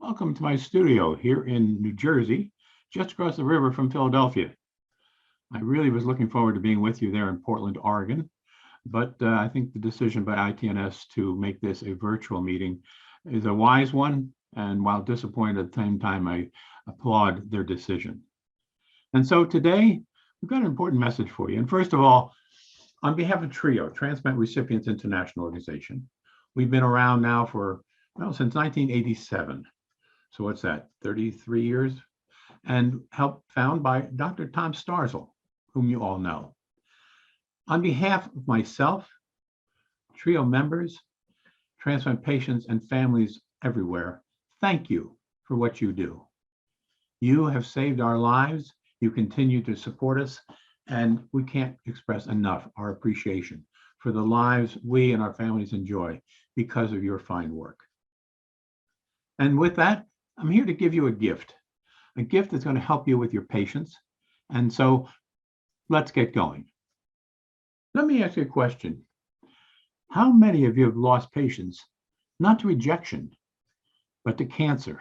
Welcome to my studio here in New Jersey, just across the river from Philadelphia. I really was looking forward to being with you there in Portland, Oregon, but I think the decision by ITNS to make this a virtual meeting is a wise one, and while disappointed at the same time, I applaud their decision. And so today, we've got an important message for you. And first of all, on behalf of TRIO, Transplant Recipients International Organization, we've been around now for, since 1987. So what's that, 33 years? And helped found by Dr. Tom Starzl, whom you all know. On behalf of myself, TRIO members, transplant patients, and families everywhere, thank you for what you do. You have saved our lives. You continue to support us, and we can't express enough our appreciation for the lives we and our families enjoy because of your fine work. And with that, I'm here to give you a gift that's going to help you with your patients. And so let's get going. Let me ask you a question. How many of you have lost patients, not to rejection, but to cancer?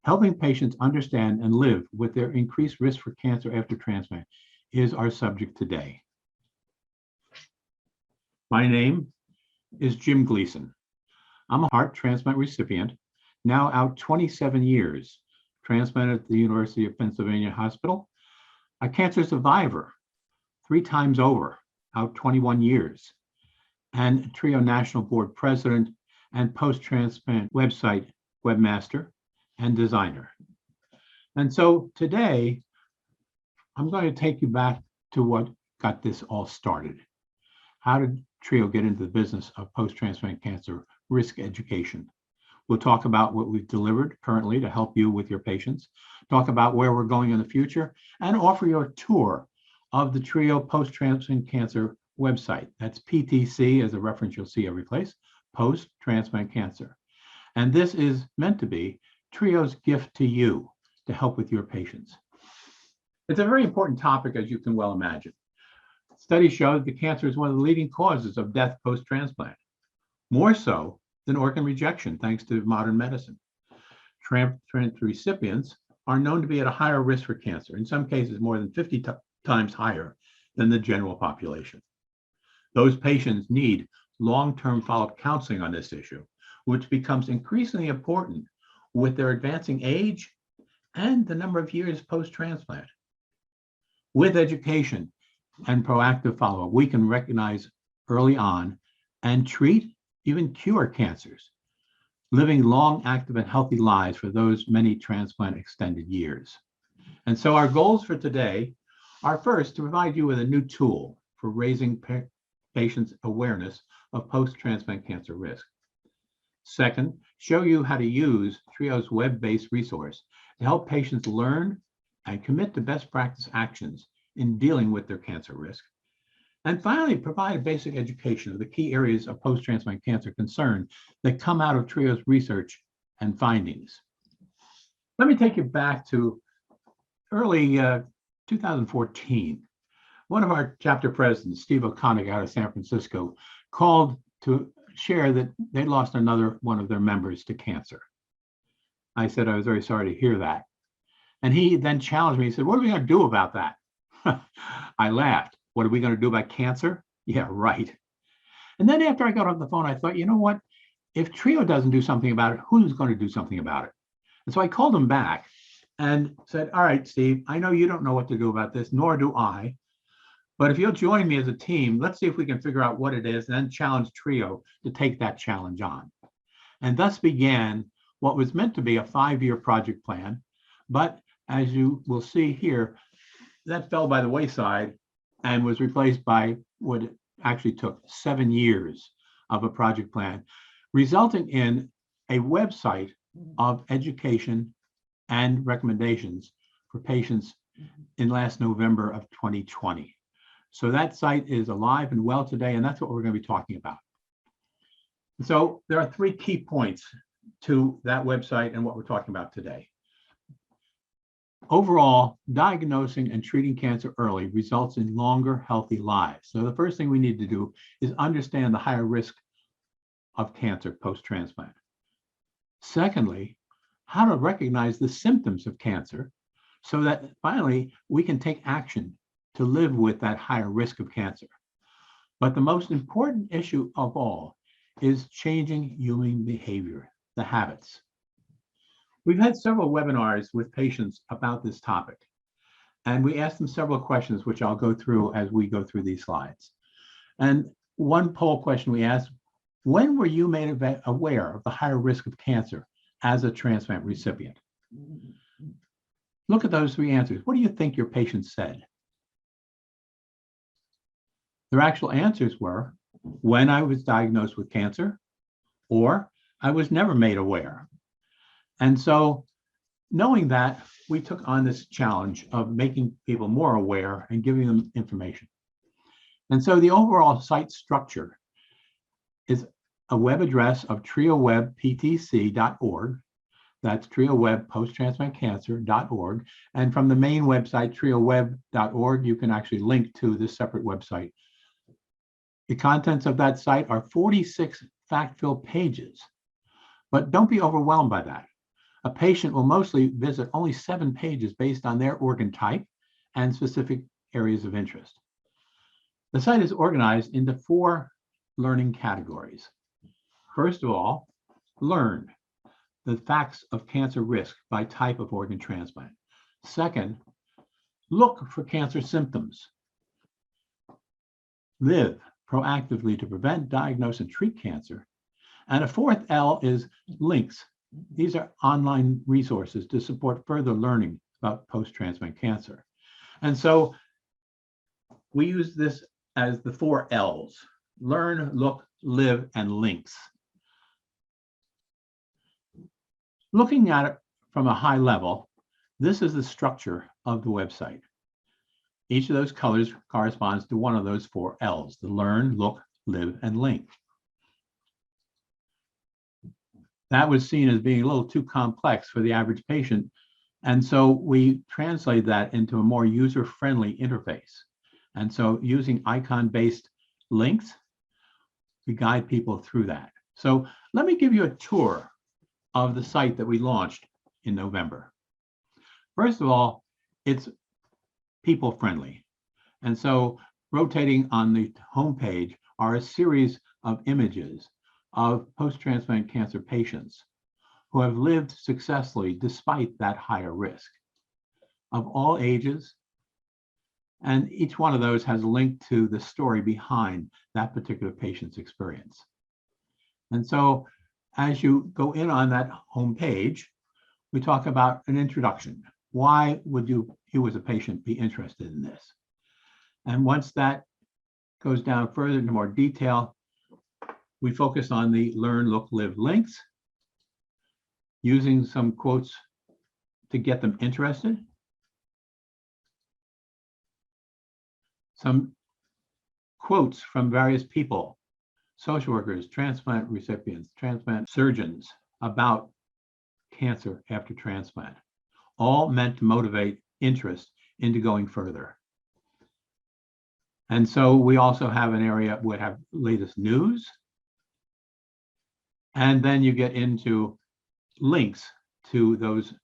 Helping patients understand and live with their increased risk for cancer after transplant is our subject today. My name is Jim Gleason. I'm a heart transplant recipient, now out 27 years, transplanted at the University of Pennsylvania Hospital, a cancer survivor 3 times over, out 21 years, and TRIO National Board President and Post-transplant website webmaster and designer. And so today, I'm going to take you back to what got this all started. How did TRIO get into the business of post-transplant cancer risk education? We'll talk about what we've delivered currently to help you with your patients, talk about where we're going in the future, and offer you a tour of the TRIO Post-Transplant Cancer website. That's PTC as a reference you'll see every place, Post-Transplant Cancer. And this is meant to be TRIO's gift to you to help with your patients. It's a very important topic, as you can well imagine. Studies show that cancer is one of the leading causes of death post-transplant, more so than organ rejection, thanks to modern medicine. Transplant recipients are known to be at a higher risk for cancer, in some cases more than 50 times higher than the general population. Those patients need long-term follow-up counseling on this issue, which becomes increasingly important with their advancing age and the number of years post-transplant. With education and proactive follow-up, we can recognize early on and treat, even cure cancers, living long, active, and healthy lives for those many transplant extended years. And so our goals for today are first to provide you with a new tool for raising patients' awareness of post-transplant cancer risk. Second, show you how to use TRIO's web-based resource to help patients learn and commit to best practice actions in dealing with their cancer risk. And finally, provide a basic education of the key areas of post-transplant cancer concern that come out of TRIO's research and findings. Let me take you back to early 2014. One of our chapter presidents, Steve O'Connick out of San Francisco, called to share that they lost another one of their members to cancer. I said I was very sorry to hear that. And he then challenged me. He said, "What are we going to do about that?" I laughed. What are we going to do about cancer? Yeah, right. And then after I got off the phone, I thought, you know what? If TRIO doesn't do something about it, who's going to do something about it? And so I called him back and said, all right, Steve, I know you don't know what to do about this, nor do I. But if you'll join me as a team, let's see if we can figure out what it is and then challenge TRIO to take that challenge on. And thus began what was meant to be a 5-year project plan. But as you will see here, that fell by the wayside and was replaced by what actually took 7 years of a project plan, resulting in a website of education and recommendations for patients in last November of 2020. So that site is alive and well today, and that's what we're going to be talking about. So there are 3 key points to that website and what we're talking about today. Overall, diagnosing and treating cancer early results in longer, healthy lives. So the first thing we need to do is understand the higher risk of cancer post-transplant. Secondly, how to recognize the symptoms of cancer so that finally we can take action to live with that higher risk of cancer. But the most important issue of all is changing human behavior, the habits. We've had several webinars with patients about this topic, and we asked them several questions, which I'll go through as we go through these slides. And one poll question we asked, when were you made aware of the higher risk of cancer as a transplant recipient? Look at those three answers. What do you think your patients said? Their actual answers were, when I was diagnosed with cancer, or I was never made aware. And so knowing that, we took on this challenge of making people more aware and giving them information. And so the overall site structure is a web address of triowebptc.org. That's trioweb post-transplant-cancer.org. And from the main website, trioweb.org, you can actually link to this separate website. The contents of that site are 46 fact-filled pages, but don't be overwhelmed by that. A patient will mostly visit only 7 pages based on their organ type and specific areas of interest. The site is organized into 4 learning categories. First of all, learn the facts of cancer risk by type of organ transplant. Second, look for cancer symptoms. Live proactively to prevent, diagnose, and treat cancer. And a fourth L is links. These are online resources to support further learning about post-transplant cancer. And so we use this as the 4 L's: learn, look, live, and links. Looking at it from a high level, this is the structure of the website. Each of those colors corresponds to one of those 4 L's: the learn, look, live, and link. That was seen as being a little too complex for the average patient, and so we translate that into a more user-friendly interface. And so using icon-based links, we guide people through that. So let me give you a tour of the site that we launched in November. First of all, it's people-friendly. And so rotating on the homepage are a series of images of post-transplant cancer patients who have lived successfully despite that higher risk, of all ages. And each one of those has a link to the story behind that particular patient's experience. And so as you go in on that homepage, we talk about an introduction. Why would you as a patient be interested in this? And once that goes down further into more detail, we focus on the learn, look, live links, using some quotes to get them interested. Some quotes from various people, social workers, transplant recipients, transplant surgeons, about cancer after transplant, all meant to motivate interest into going further. And so we also have an area where we have latest news. And then you get into links to those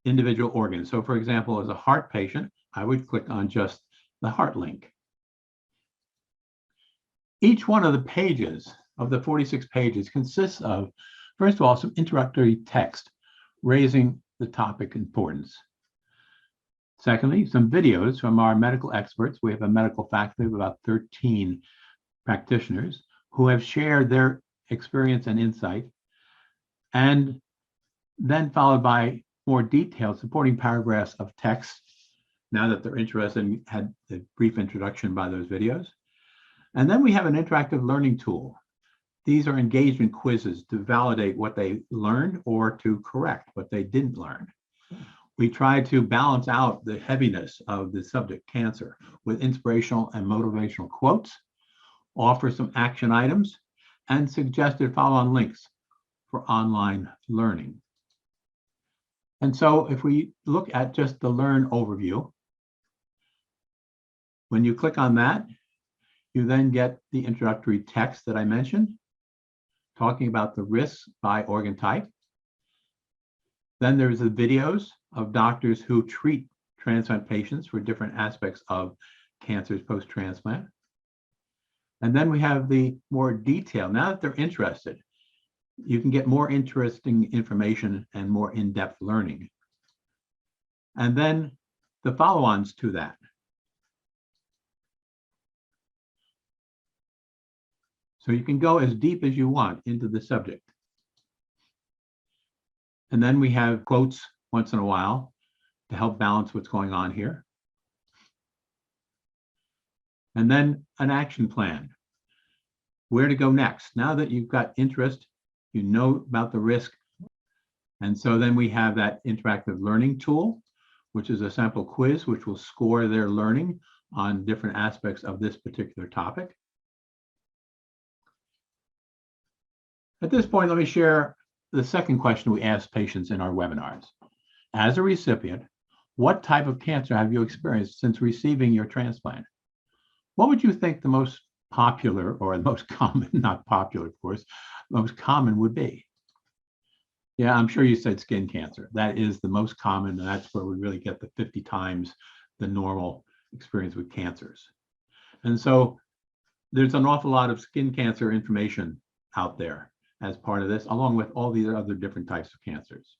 individual organs. So for example, as a heart patient, I would click on just the heart link. Each one of the pages of the 46 pages consists of, first of all, some introductory text raising the topic importance. Secondly, some videos from our medical experts. We have a medical faculty of about 13 practitioners who have shared their experience and insight, and then followed by more detailed supporting paragraphs of text, now that they're interested and had a brief introduction by those videos. And then we have an interactive learning tool. These are engagement quizzes to validate what they learned or to correct what they didn't learn. We try to balance out the heaviness of the subject, cancer, with inspirational and motivational quotes, offer some action items, and suggested follow-on links for online learning. And so if we look at just the Learn overview, when you click on that, you then get the introductory text that I mentioned, talking about the risks by organ type. Then there's the videos of doctors who treat transplant patients for different aspects of cancers post-transplant. And then we have the more detail. Now that they're interested, you can get more interesting information and more in-depth learning. And then the follow-ons to that. So you can go as deep as you want into the subject. And then we have quotes once in a while to help balance what's going on here. And then an action plan, where to go next. Now that you've got interest, you know about the risk. And so then we have that interactive learning tool, which is a sample quiz, which will score their learning on different aspects of this particular topic. At this point, let me share the second question we ask patients in our webinars. As a recipient, what type of cancer have you experienced since receiving your transplant? What would you think the most popular, or the most common, not popular, of course, most common would be? Yeah, I'm sure you said skin cancer. That is the most common, and that's where we really get the 50 times the normal experience with cancers. And so there's an awful lot of skin cancer information out there as part of this, along with all these other different types of cancers.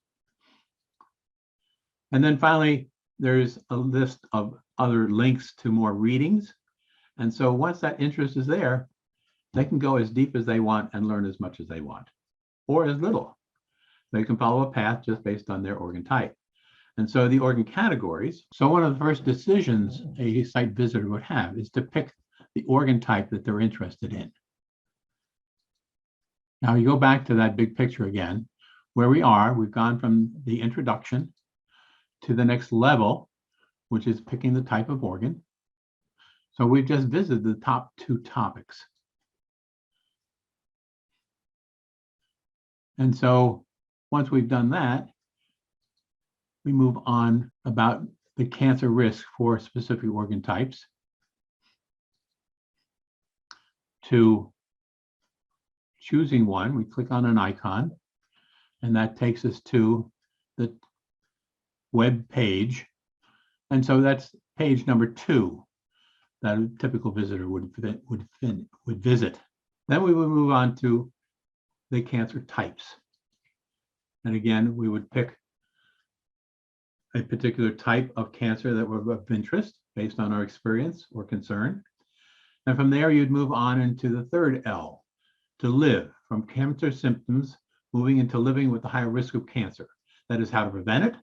And then finally, there's a list of other links to more readings. And so once that interest is there, they can go as deep as they want and learn as much as they want, or as little. They can follow a path just based on their organ type. And so the organ categories, so one of the first decisions a site visitor would have is to pick the organ type that they're interested in. Now you go back to that big picture again, where we are. We've gone from the introduction to the next level, which is picking the type of organ. So we've just visited the top 2 topics. And so once we've done that, we move on about the cancer risk for specific organ types to choosing one. We click on an icon, and that takes us to the web page. And so that's page number 2 that a typical visitor would visit. Then we would move on to the cancer types. And again, we would pick a particular type of cancer that were of interest based on our experience or concern. And from there, you'd move on into the third L, to live, from cancer symptoms, moving into living with the higher risk of cancer. That is how to prevent it,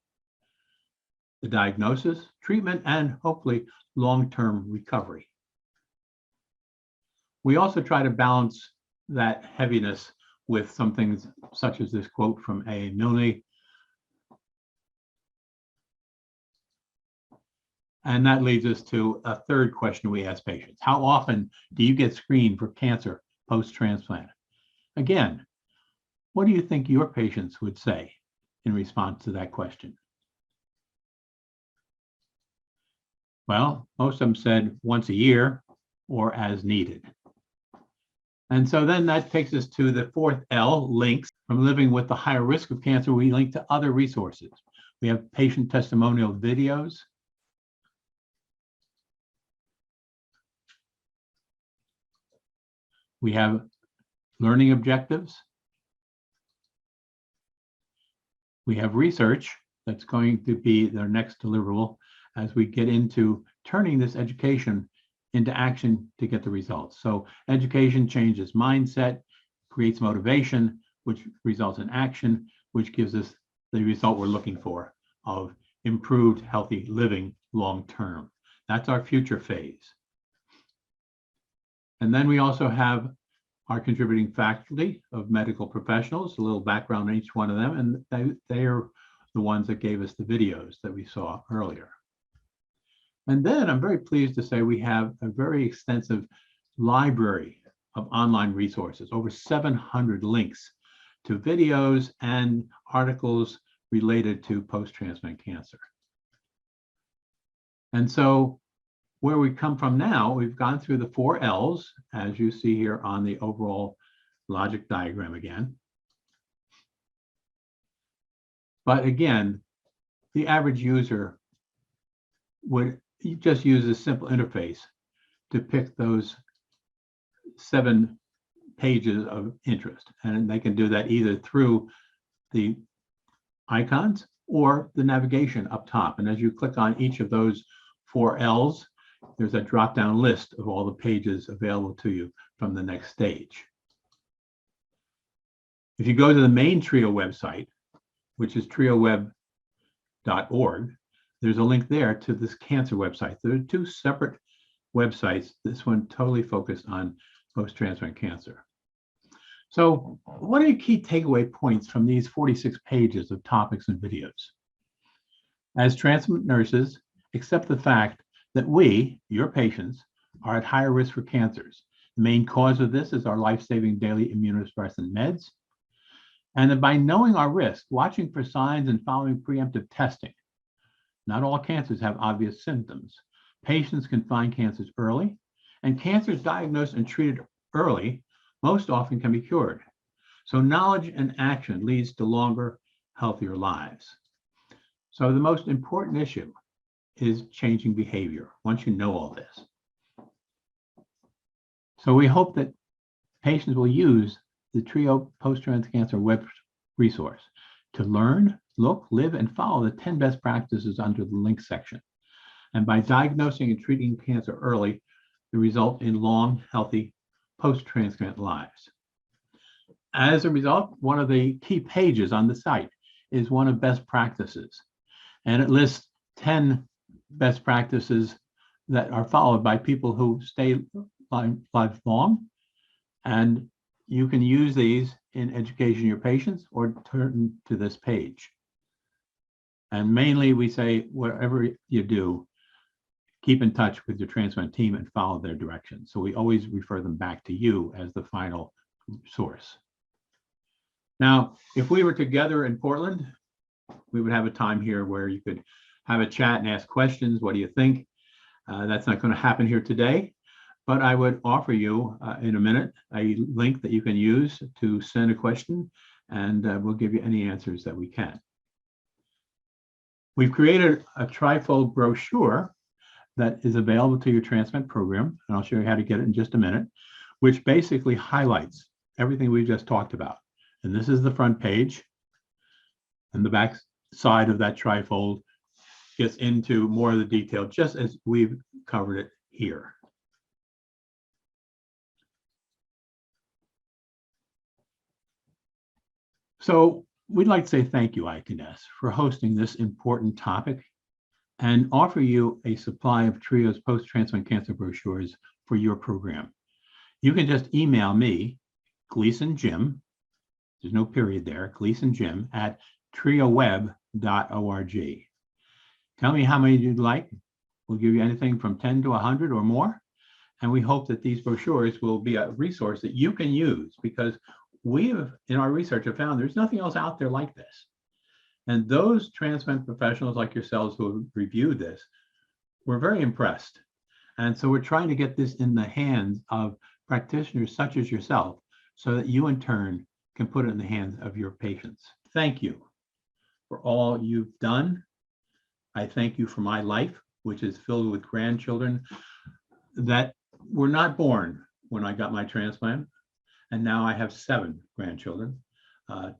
the diagnosis, treatment, and hopefully long-term recovery. We also try to balance that heaviness with some things such as this quote from A. Milne. And that leads us to a third question we ask patients. How often do you get screened for cancer post-transplant? Again, what do you think your patients would say in response to that question? Well, most of them said once a year or as needed. And so then that takes us to the fourth L, links. From living with the higher risk of cancer, we link to other resources. We have patient testimonial videos. We have learning objectives. We have research that's going to be their next deliverable as we get into turning this education into action to get the results. So education changes mindset, creates motivation, which results in action, which gives us the result we're looking for of improved healthy living long term. That's our future phase. And then we also have our contributing faculty of medical professionals, a little background on each one of them, and they are the ones that gave us the videos that we saw earlier. And then I'm very pleased to say we have a very extensive library of online resources, over 700 links to videos and articles related to post-transplant cancer. And so where we come from now, we've gone through the 4 L's, as you see here on the overall logic diagram again. But again, the average user would just use a simple interface to pick those 7 pages of interest. And they can do that either through the icons or the navigation up top. And as you click on each of those 4 L's, there's a drop-down list of all the pages available to you from the next stage. If you go to the main TRIO website, which is trioweb.org, there's a link there to this cancer website. There are 2 separate websites. This one totally focused on post-transplant cancer. So what are your key takeaway points from these 46 pages of topics and videos? As transplant nurses, accept the fact that we, your patients, are at higher risk for cancers. The main cause of this is our life-saving daily immunosuppressant meds. And that by knowing our risk, watching for signs and following preemptive testing, not all cancers have obvious symptoms. Patients can find cancers early, and cancers diagnosed and treated early most often can be cured. So knowledge and action leads to longer, healthier lives. So the most important issue is changing behavior once you know all this. So we hope that patients will use the TRIO post-transplant cancer web resource to learn, look, live, and follow the 10 best practices under the link section. And by diagnosing and treating cancer early, the result in long, healthy post-transplant lives. As a result, one of the key pages on the site is one of best practices, and it lists 10 best practices that are followed by people who stay lifelong, and you can use these in education of your patients or turn to this page. And mainly we say, whatever you do, keep in touch with your transplant team and follow their directions. So we always refer them back to you as the final source. Now, if we were together in Portland, we would have a time here where you could have a chat and ask questions. What do you think? That's not going to happen here today, but I would offer you in a minute a link that you can use to send a question, and we'll give you any answers that we can. We've created a trifold brochure that is available to your transplant program, and I'll show you how to get it in just a minute, which basically highlights everything we just talked about. And this is the front page, and the back side of that trifold gets into more of the detail, just as we've covered it here. So we'd like to say thank you, ITNS, for hosting this important topic and offer you a supply of TRIO's post-transplant cancer brochures for your program. You can just email me, Gleason Jim, there's no period there, Gleason Jim at trioweb.org. Tell me how many you'd like. We'll give you anything from 10 to 100 or more. And we hope that these brochures will be a resource that you can use, because we have, in our research, have found there's nothing else out there like this. And those transplant professionals like yourselves who have reviewed this were very impressed. And so we're trying to get this in the hands of practitioners such as yourself, so that you in turn can put it in the hands of your patients. Thank you for all you've done. I thank you for my life, which is filled with grandchildren that were not born when I got my transplant. And now I have 7 grandchildren.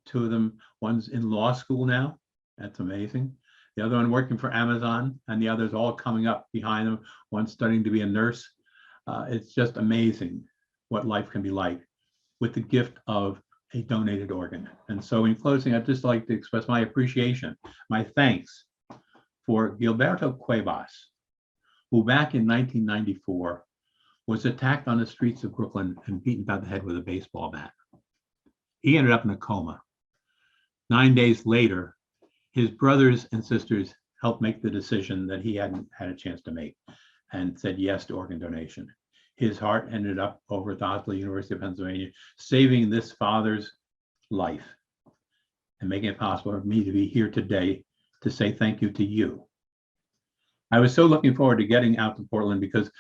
2 of them, one's in law school now. That's amazing. The other one working for Amazon, and the others all coming up behind them. One's studying to be a nurse. It's just amazing what life can be like with the gift of a donated organ. And so in closing, I'd just like to express my appreciation, my thanks for Gilberto Cuevas, who back in 1994 was attacked on the streets of Brooklyn and beaten by the head with a baseball bat. He ended up in a coma. 9 days later, his brothers and sisters helped make the decision that he hadn't had a chance to make and said yes to organ donation. His heart ended up over at the hospital, University of Pennsylvania, saving this father's life and making it possible for me to be here today to say thank you to you. I was so looking forward to getting out to Portland because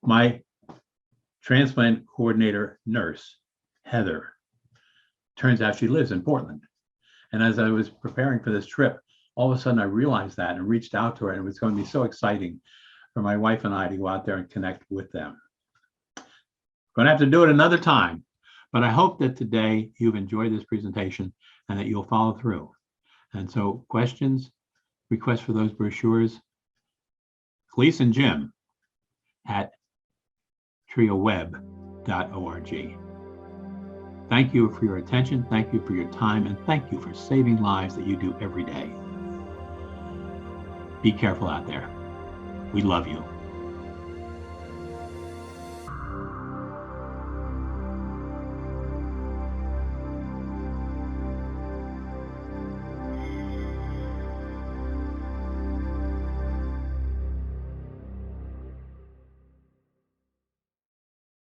my transplant coordinator nurse, Heather, Turns out she lives in Portland. And as I was preparing for this trip, all of a sudden I realized that and reached out to her, and it was going to be so exciting for my wife and I to go out there and connect with them. Going to have to do it another time, but I hope that today you've enjoyed this presentation and that you'll follow through. And so questions, requests for those brochures, Gleason Jim at trioweb.org. Thank you for your attention. Thank you for your time. And thank you for saving lives that you do every day. Be careful out there. We love you.